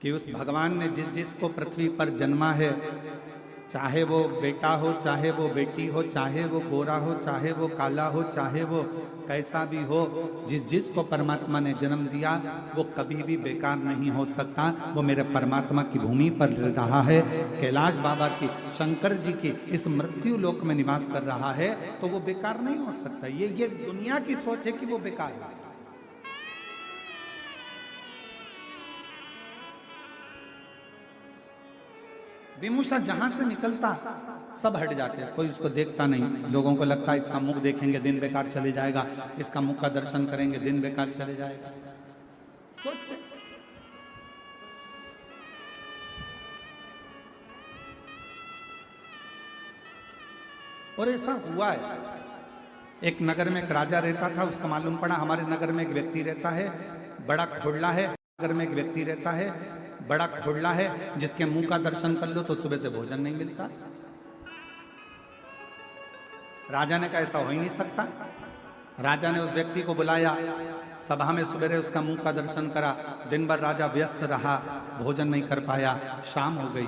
कि उस भगवान ने जिस जिसको पृथ्वी पर जन्मा है, चाहे वो बेटा हो, चाहे वो बेटी हो, चाहे वो गोरा हो, चाहे वो काला हो, चाहे वो कैसा भी हो, जिस जिसको परमात्मा ने जन्म दिया वो कभी भी बेकार नहीं हो सकता। वो मेरे परमात्मा की भूमि पर रहा है, कैलाश बाबा की, शंकर जी की इस मृत्यु लोक में निवास कर रहा है, तो वो बेकार नहीं हो सकता। ये दुनिया की सोच है कि वो बेकार है। विमूषा जहां से निकलता सब हट जाते हैं, कोई उसको देखता नहीं। लोगों को लगता है इसका मुख देखेंगे दिन बेकार चले जाएगा, इसका मुख का दर्शन करेंगे दिन बेकार चले जाएगा, सोचते। और ऐसा हुआ है। एक नगर में एक राजा रहता था, उसको मालूम पड़ा हमारे नगर में एक व्यक्ति रहता है बड़ा खोड़ला है, नगर में एक व्यक्ति रहता है बड़ा खोड़ला है, जिसके मुंह का दर्शन कर लो तो सुबह से भोजन नहीं मिलता। राजा ने कहा ऐसा हो ही नहीं सकता। राजा ने उस व्यक्ति को बुलाया, सभा में सवेरे उसका मुंह का दर्शन करा। दिन भर राजा व्यस्त रहा, भोजन नहीं कर पाया, शाम हो गई।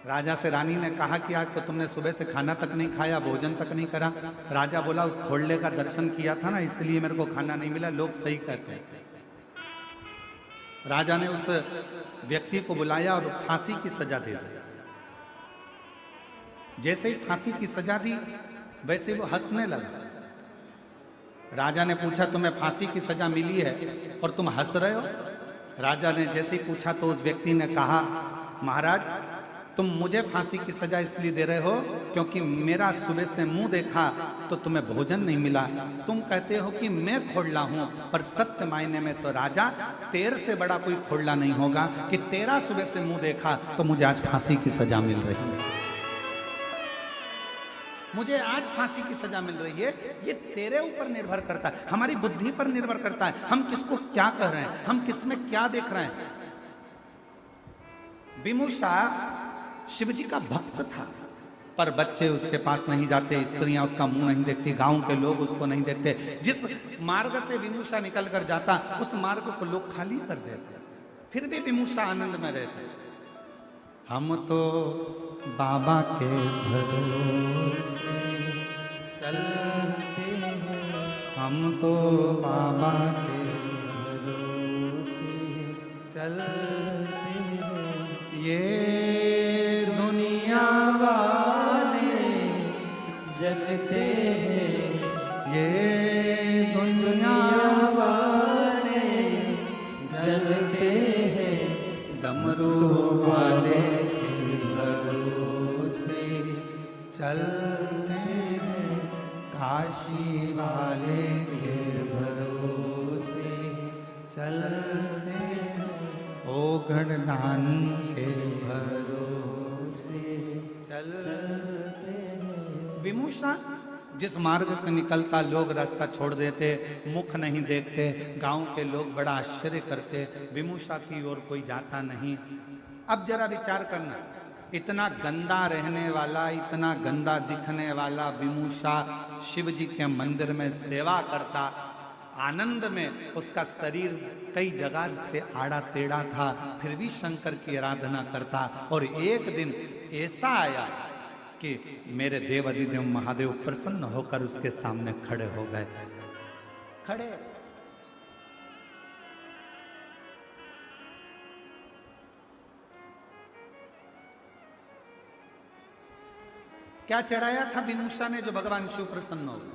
राजा से रानी ने कहा कि आज तो तुमने सुबह से खाना तक नहीं खाया, भोजन तक नहीं करा। राजा बोला उस खोड़ले का दर्शन किया था ना, इसलिए मेरे को खाना नहीं मिला, लोग सही कहते हैं। राजा ने उस व्यक्ति को बुलाया और फांसी की सजा दे दी। जैसे ही फांसी की सजा दी वैसे वो हंसने लगा। राजा ने पूछा तुम्हें फांसी की सजा मिली है और तुम हंस रहे हो? राजा ने जैसे ही पूछा तो उस व्यक्ति ने कहा महाराज तुम मुझे फांसी की सजा इसलिए दे रहे हो क्योंकि मेरा सुबह से मुंह देखा तो तुम्हें भोजन नहीं मिला। तुम कहते हो कि मैं खोड़ला हूं, पर सत्य मायने में तो राजा तेरे से बड़ा कोई खोड़ला नहीं होगा कि तेरा सुबह से मुंह देखा तो मुझे आज फांसी की सजा मिल रही है। मुझे आज फांसी की सजा मिल रही है। ये तेरे ऊपर निर्भर करता है, हमारी बुद्धि पर निर्भर करता है, हम किसको क्या कह रहे हैं, हम किसमें क्या देख रहे हैं। विमूषा शिवजी का भक्त था, पर बच्चे उसके पास नहीं जाते, स्त्रियां उसका मुंह नहीं देखती, गांव के लोग उसको नहीं देखते। जिस मार्ग से विमूषा निकल कर जाता उस मार्ग को लोग खाली कर देते, फिर भी विमूषा आनंद में रहते। हम तो बाबा के भरोसे चलते हैं, हम तो बाबा के भरोसे चलते हैं। ये दुनिया वाले जगते हैं, ये दुनिया वाले जलते हैं, डमरू वाले चलते हैं, काशी वाले के भरोसे चलते हैं, ओ गढ़दानी के भरोसे चलते हैं। विमूषा जिस मार्ग से निकलता लोग रास्ता छोड़ देते, मुख नहीं देखते, गांव के लोग बड़ा आश्चर्य करते, विमूषा की ओर कोई जाता नहीं। अब जरा विचार करना, इतना गंदा रहने वाला, इतना गंदा दिखने वाला विमूषा शिव जी के मंदिर में सेवा करता, आनंद में उसका शरीर कई जगह से आड़ा टेढ़ा था, फिर भी शंकर की आराधना करता। और एक दिन ऐसा आया कि मेरे देव अधिदेव महादेव प्रसन्न होकर उसके सामने खड़े हो गए। खड़े क्या चढ़ाया था विमूषा ने जो भगवान शिव प्रसन्न हो गए?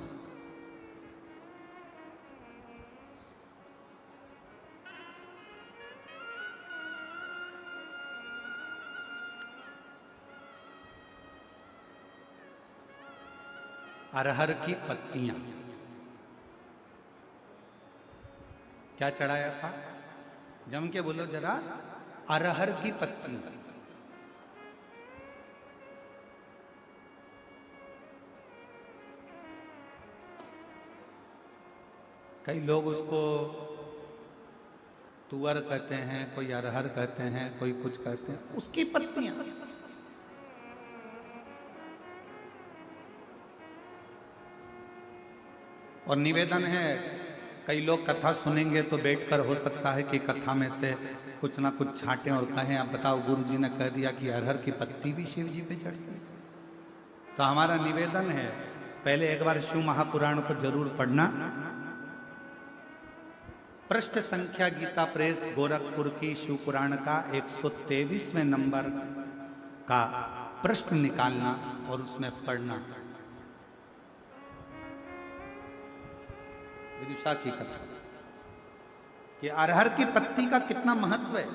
अरहर की पत्तियां। क्या चढ़ाया था? जम के बोलो जरा। अरहर की पत्तियां। कई लोग उसको तुअर कहते हैं, कोई अरहर कहते हैं, कोई कुछ कहते हैं, उसकी पत्तियां। और निवेदन है कई लोग कथा सुनेंगे तो बैठकर हो सकता है कि कथा में से कुछ ना कुछ छांटें और कहें, अब बताओ गुरु जी ने कह दिया कि अरहर की पत्ती भी शिव जी पे चढ़ती है। तो हमारा निवेदन है, पहले एक बार शिव महापुराण को जरूर पढ़ना। पृष्ठ संख्या गीता प्रेस गोरखपुर की शिव पुराण का 123वें नंबर का पृष्ठ निकालना और उसमें पढ़ना। विदिशा की कथा कि अरहर की पत्ती का कितना महत्व है।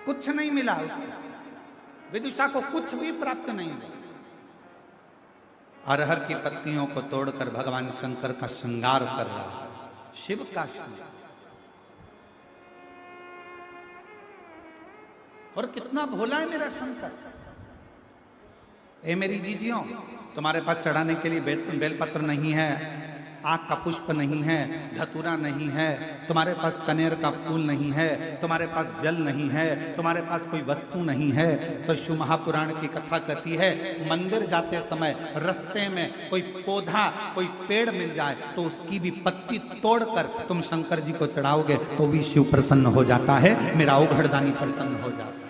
कुछ नहीं मिला उसको, विदिशा को कुछ भी प्राप्त नहीं हुआ। अरहर की पत्तियों को तोड़कर भगवान शंकर का श्रृंगार कर रहा है, शिव का श्रृंगार। और कितना भोला है मेरा शंकर। ए मेरी जीजियों, तुम्हारे पास चढ़ाने के लिए बेलपत्र नहीं है, आग का पुष्प नहीं है, धतूरा नहीं है, तुम्हारे पास कनेर का फूल नहीं है, तुम्हारे पास जल नहीं है, तुम्हारे पास कोई वस्तु नहीं है, तो शिव महापुराण की कथा कहती है मंदिर जाते समय रास्ते में कोई पौधा कोई पेड़ मिल जाए तो उसकी भी पत्ती तोड़कर तुम शंकर जी को चढ़ाओगे तो भी शिव प्रसन्न हो जाता है, मेरा औघड़दानी प्रसन्न हो जाता है।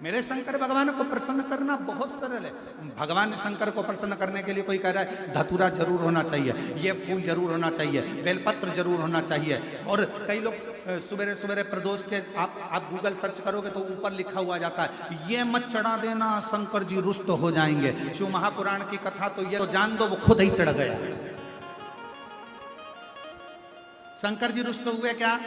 मेरे शंकर भगवान को प्रसन्न करना बहुत सरल है। भगवान शंकर को प्रसन्न करने के लिए कोई कह रहा है धतूरा जरूर होना चाहिए, ये फूल जरूर होना चाहिए, बेलपत्र जरूर होना चाहिए। और कई लोग सुबेरे सुबेरे प्रदोष के आप गूगल सर्च करोगे तो ऊपर लिखा हुआ जाता है ये मत चढ़ा देना, शंकर जी रुष्ट हो जाएंगे। शिव महापुराण की कथा तो ये तो जान दो वो खुद ही चढ़ गया। शंकर जी रुष्ट हुए क्या?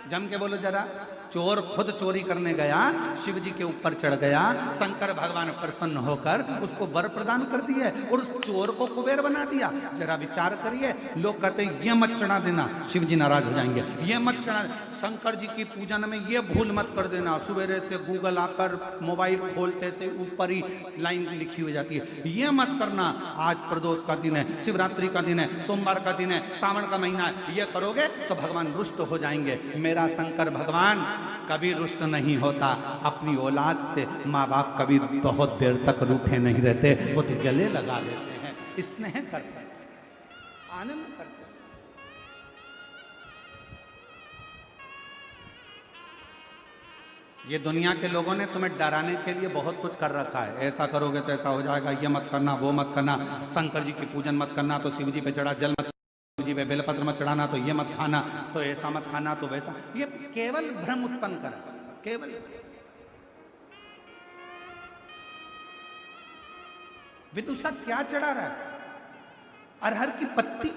जम के बोलो जरा। चोर खुद चोरी करने गया, शिव जी के ऊपर चढ़ गया, शंकर भगवान प्रसन्न होकर उसको वर प्रदान कर दिए और उस चोर को कुबेर बना दिया। जरा विचार करिए, लोग कहते हैं ये मत चढ़ा देना, शिव जी नाराज हो जाएंगे, ये मत चढ़ा, शंकर जी की पूजन में ये भूल मत कर देना। सुबेरे से गूगल आकर मोबाइल खोलते से ऊपर ही लाइन लिखी हुई जाती है, ये मत करना, आज प्रदोष का दिन है, शिवरात्रि का दिन है, सोमवार का दिन है, सावन का महीना है, ये करोगे तो भगवान रुष्ट हो जाएंगे। मेरा शंकर भगवान कभी रुष्ट नहीं होता। अपनी औलाद से माँ बाप कभी बहुत देर तक रूठे नहीं रहते, वो तो गले लगा लेते हैं, स्नेह करते हैं, आनंद करते हैं। ये दुनिया के लोगों ने तुम्हें डराने के लिए बहुत कुछ कर रखा है, ऐसा करोगे तो ऐसा हो जाएगा, ये मत करना, वो मत करना, शंकर जी की पूजन मत करना तो शिव जी पे चढ़ा जल मत, जी पे बेलपत्र मत चढ़ाना तो ये मत खाना, तो ऐसा मत खाना तो वैसा। ये केवल भ्रम उत्पन्न करा, केवल। विदुषा क्या चढ़ा रहा है? अरहर की पत्ती,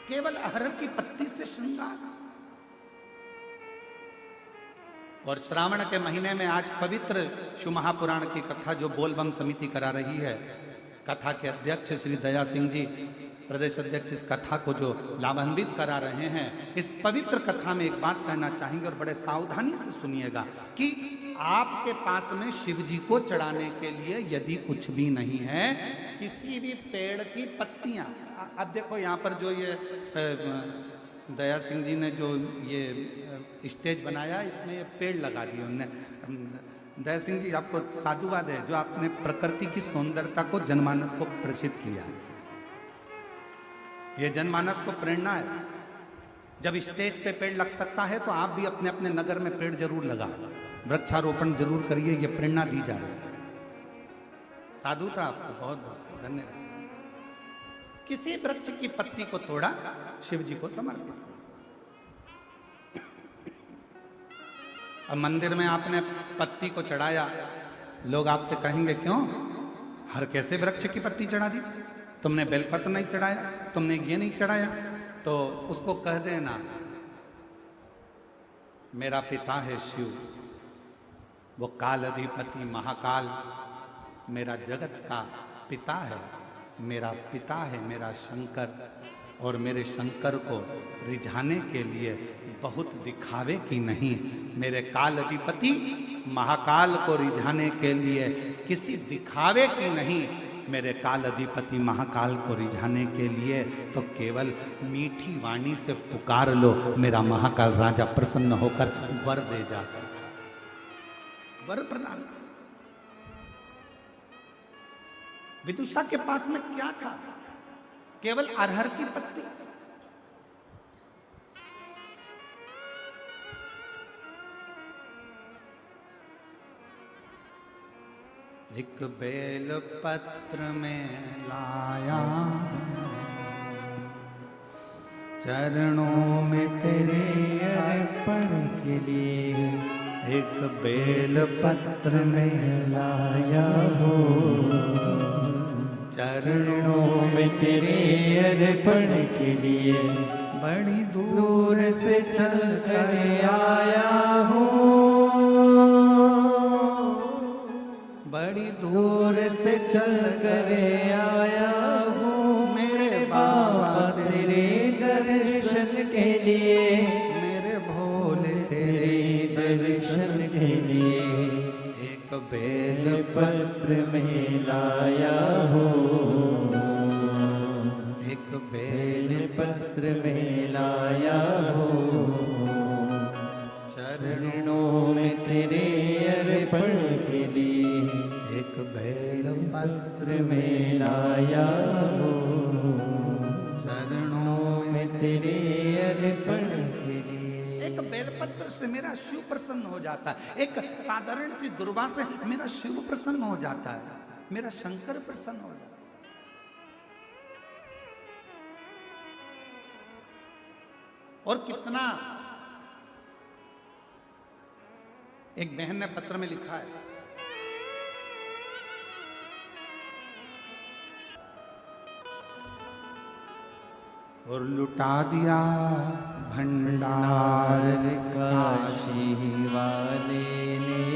केवल अरहर की पत्ती से श्रृंगार। और श्रावण के महीने में आज पवित्र शिव महापुराण की कथा जो बोलबम समिति करा रही है, कथा के अध्यक्ष श्री दया सिंह जी प्रदेश अध्यक्ष इस कथा को जो लाभान्वित करा रहे हैं, इस पवित्र कथा में एक बात कहना चाहेंगे और बड़े सावधानी से सुनिएगा कि आपके पास में शिव जी को चढ़ाने के लिए यदि कुछ भी नहीं है, किसी भी पेड़ की पत्तियां, अब देखो यहाँ पर जो ये दया सिंह जी ने जो ये स्टेज बनाया, इसमें ये पेड़ लगा दिए उन्होंने। दया सिंह जी आपको साधुवाद है जो आपने प्रकृति की सौंदर्यता को जनमानस को प्रसिद्ध किया। ये जनमानस को प्रेरणा है। जब स्टेज पे पेड़ लग सकता है तो आप भी अपने अपने नगर में पेड़ जरूर लगा, वृक्षारोपण जरूर करिए, ये प्रेरणा दी जा रही है। साधुता आपको बहुत बहुत धन्यवाद। किसी वृक्ष की पत्ती को तोड़ा, शिव जी को समर्पित। अब मंदिर में आपने पत्ती को चढ़ाया, लोग आपसे कहेंगे क्यों हर कैसे वृक्ष की पत्ती चढ़ा दी, तुमने बेलपत्र नहीं चढ़ाया, तुमने ये नहीं चढ़ाया। तो उसको कह देना मेरा पिता है शिव, वो काल अधिपति महाकाल मेरा जगत का पिता है, मेरा पिता है मेरा शंकर, और मेरे शंकर को रिझाने के लिए बहुत दिखावे की नहीं, मेरे काल अधिपति महाकाल को रिझाने के लिए किसी दिखावे की नहीं, मेरे काल अधिपति महाकाल को रिझाने के लिए तो केवल मीठी वाणी से पुकार लो, मेरा महाकाल राजा प्रसन्न होकर वर दे जाता, वर प्रदान। विदुषा के पास में क्या था? केवल अरहर की पत्ती। एक बेल पत्र में लाया, चरणों में तेरे अर्पण के लिए। एक बेल पत्र में लाया हो, चरणों में तेरे अर्पण के लिए। बड़ी दूर से चल कर आया हूँ, बड़ी दूर से चल कर आया हूँ मेरे बाबा तेरे दर्शन के लिए। मेरे भोले तेरे दर्शन के लिए। एक बेल पत्र में लाया हो, एक बेल पत्र में लाया हो, चरणों में तेरे अर्पण के लिए। एक बेल पत्र में लाया हो, चरणों में तेरे अर्पण के लिए। एक बेलपत्र से मेरा शिव प्रसन्न हो जाता है। एक साधारण सी दुर्वा से मेरा शिव प्रसन्न हो जाता है, मेरा शंकर प्रसन्न हो जाता है। और कितना, एक बहन ने पत्र में लिखा है, और लुटा दिया भंडार काशी वाले ने,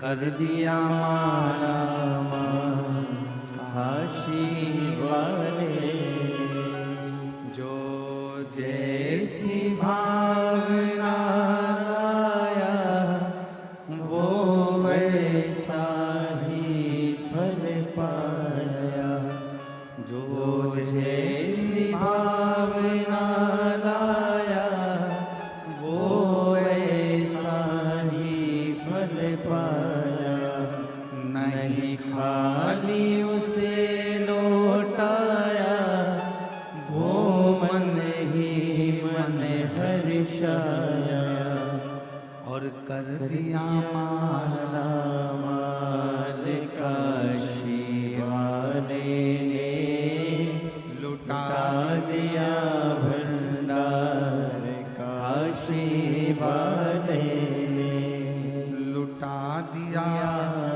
कर दिया माला माल काशी वाले। जो जैसी भावना लाया, वो वैसा ही फल पाया। जो जैसी भावना लाया, वो ऐसा ही फल पाया। नहीं खाली उसे लौटाया, वो मन ही मन हर्षाया। और कर दिया माला माल काशी वाले ने, लुटा दिया भंडार काशी वाले ने। लुटा दिया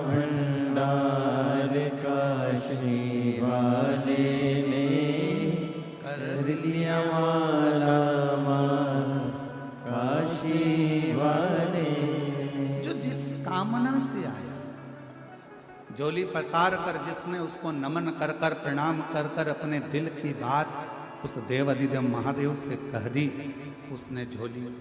भंडार काशी वाले ने, कर दिया माला माल काशी वाले ने। जो जिस कामना से आया, झोली पसार कर जिसने उसको नमन कर कर प्रणाम कर कर अपने दिल की बात उस देव अधिदेव महादेव से कह दी, उसने झोली भर।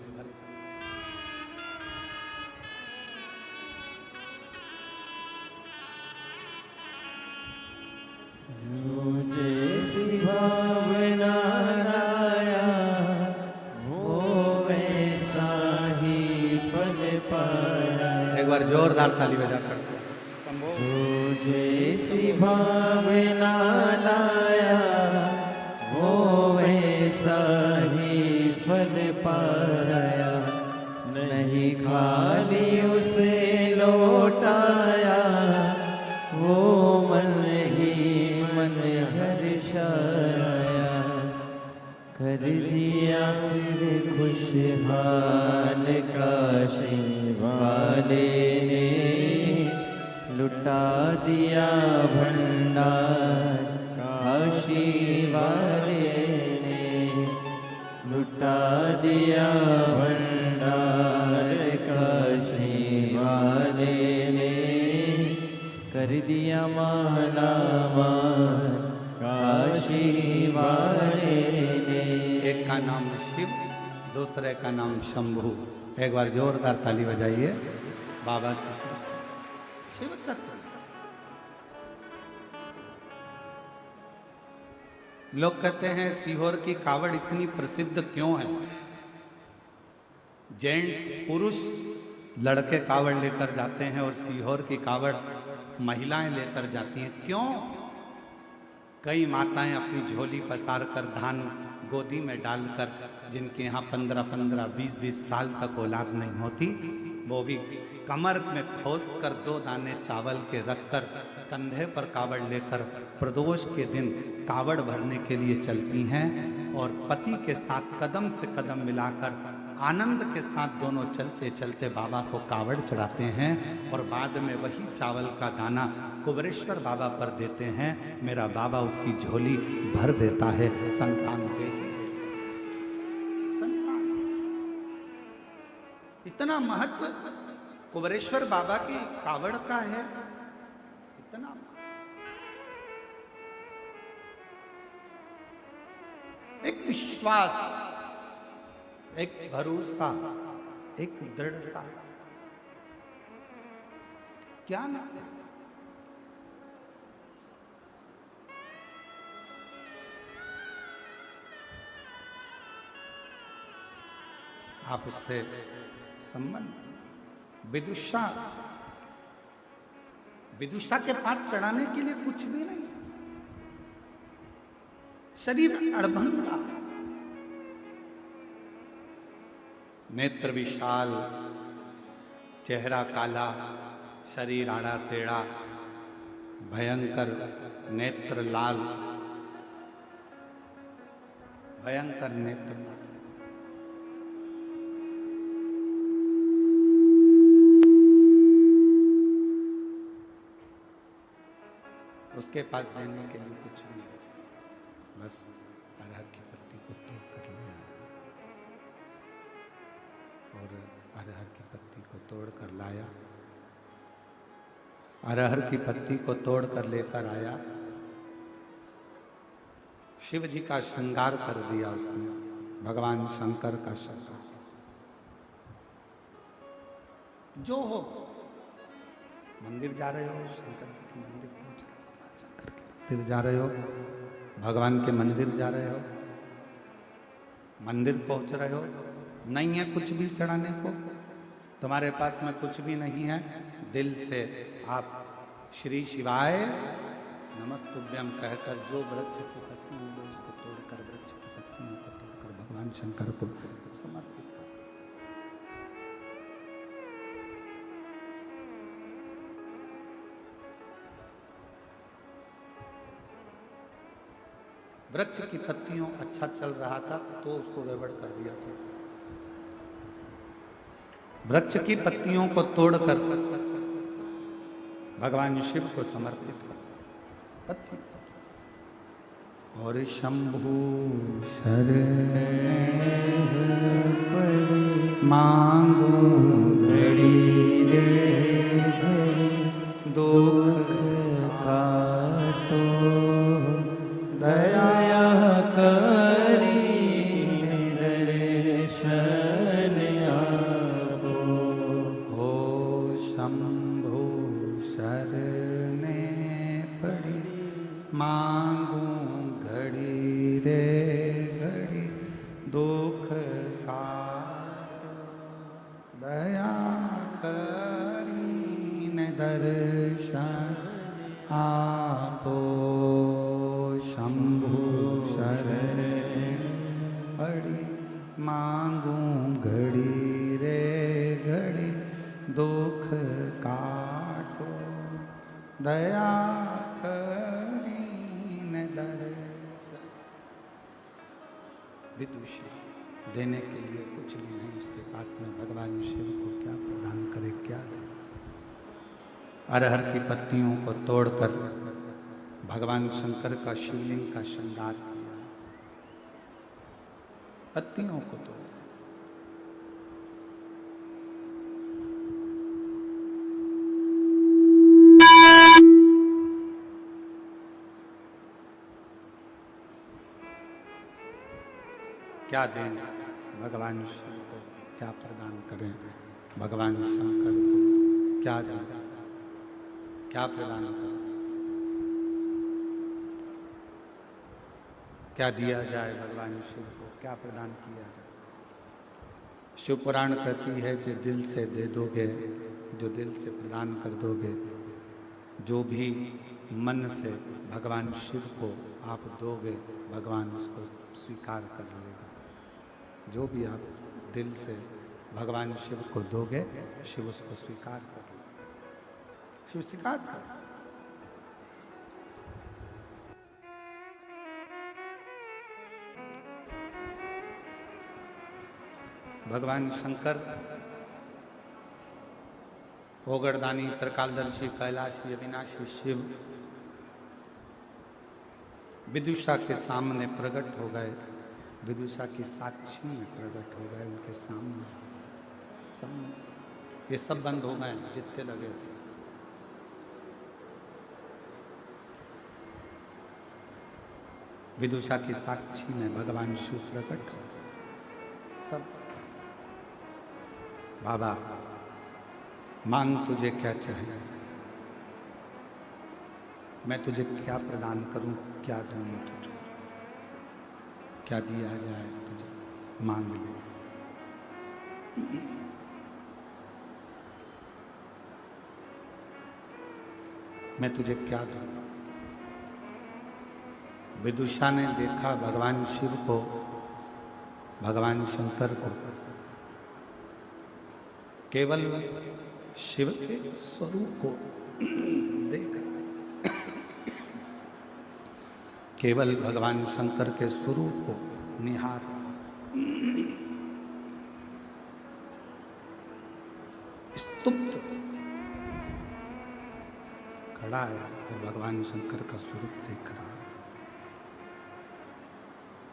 जो जैसी भावना लाया, वो वैसा ही फल पाया। एक बार जोरदार ताली बजाकर जो जैसी भावना लाया, वो वैसा ही फल पाया। नहीं खाली उसे लौटाया, वो मन ही मन हर्षाया। कर दिया फिर खुशहाल काशी वाले ने, लुटा दिया भंडार काशी वाले ने। लुटा दिया भंडार काशी वाले ने, कर दिया माला माल काशी वाले ने। एक का नाम शिव, दूसरे का नाम शंभू। एक बार जोरदार ताली बजाइए बाबा की। शिव तत्व। लोग कहते हैं सीहोर की कावड़ इतनी प्रसिद्ध क्यों है? जेंट्स पुरुष लड़के कावड़ लेकर जाते हैं और सीहोर की कावड़ महिलाएं लेकर जाती हैं। क्यों? कई माताएं अपनी झोली पसार कर धान गोदी में डालकर, जिनके यहाँ 15-15, 20-20 साल तक औलाद नहीं होती, वो भी कमर में खोस कर 2 दाने चावल के रखकर कंधे पर कावड़ लेकर प्रदोष के दिन कावड़ भरने के लिए चलती हैं और पति के साथ कदम से कदम मिलाकर आनंद के साथ दोनों चलते चलते बाबा को कावड़ चढ़ाते हैं और बाद में वही चावल का दाना कुबरेश्वर बाबा पर देते हैं। मेरा बाबा उसकी झोली भर देता है। संतान दे संतान, इतना महत्व कुबरेश्वर बाबा की कावड़ का है, इतना एक विश्वास, एक भरोसा, एक दृढ़ता, क्या नाम है। आप उससे संबंध, विदुषा के पास चढ़ाने के लिए कुछ भी नहीं, शरीर अड़भंगा, नेत्र विशाल, चेहरा काला, शरीर आड़ा टेढ़ा, भयंकर नेत्र लाल, भयंकर नेत्र लाल। उसके पास देने के लिए कुछ नहीं, बस अरहर की पत्ती को तोड़ कर लिया और अरहर की पत्ती को तोड़ कर लाया, अरहर की पत्ती को तोड़ कर लेकर आया, शिव जी का श्रृंगार कर दिया उसने, भगवान शंकर का श्रृंगार। जो हो, मंदिर जा रहे हो, शंकर जी के मंदिर पहुंच रहे हो, भगवान शंकर के मंदिर जा रहे हो, भगवान के मंदिर जा रहे हो, मंदिर पहुंच रहे हो, नहीं है कुछ भी चढ़ाने को, तुम्हारे पास में कुछ भी नहीं है, दिल से आप श्री शिवाय नमस्तुभ्यम कहकर जो वृक्ष की पत्ती मिले उसको तोड़कर, वृक्ष की पत्तियों को तोड़कर भगवान शंकर को समर्पित। वृक्ष की पत्तियों अच्छा चल रहा था तो उसको गड़बड़ कर दिया था। वृक्ष की पत्तियों को तोड़कर भगवान शिव को समर्पित कर पत्ती। और शंभु शरण मांगो घड़ी रे घड़ी, दुख काटो दया करी दर्शन आपो। हो शंभु शरणे पड़ी मांगू घड़ी रे घड़ी, दुख काटो दया करी दर्शन आपो। शंभु शरण पड़ी मांगू घड़ी रे घड़ी, दुख काटो दया करीन दर्शन। विदुषी देने के लिए कुछ भी नहीं उसके पास में, भगवान शिव को क्या प्रदान करे, क्या दे। अरहर की पत्तियों को तोड़कर भगवान शंकर का शिवलिंग का श्रृंगार किया, पत्तियों को तोड़। क्या दें भगवान शिव को, क्या प्रदान करें भगवान शंकर को, क्या दें, क्या प्रदान करें, क्या दिया जाए भगवान शिव को, क्या प्रदान किया जाए। शिव पुराण कहती है जो दिल से दे दोगे, जो दिल से प्रदान कर दोगे, जो भी मन से भगवान शिव को आप दोगे, भगवान उसको स्वीकार कर लेगा। जो भी आप दिल से भगवान शिव को दोगे, शिव उसको स्वीकार कर लेगा। शिव स्वीकार कर। भगवान शंकर ओगरदानी, त्रिकालदर्शी, कैलाशी, अविनाशी शिव विदुषा के सामने प्रकट हो गए। विदुषा की साक्षी में प्रकट हो गए, उनके सामने सब ये सब बंद हो गए जितने लगे थे। विदुषा की साक्षी में भगवान शिव प्रकट हो गए। सब बाबा मांग तुझे क्या चाहिए, मैं तुझे क्या प्रदान करूं, क्या दूं तुझको, क्या दिया जाए तुझे, मांग ले। मैं तुझे क्या दूं। विदुषा ने देखा भगवान शिव को, भगवान शंकर को, केवल शिव के स्वरूप को देखा, केवल भगवान शंकर के स्वरूप को निहार, स्तुप्त खड़ा है और भगवान शंकर का स्वरूप देख रहा है।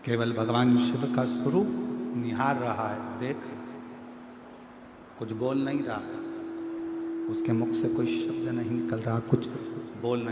केवल भगवान शिव का स्वरूप निहार रहा है, देख रहा है, कुछ बोल नहीं रहा, उसके मुख से कोई शब्द नहीं निकल रहा, कुछ बोल नहीं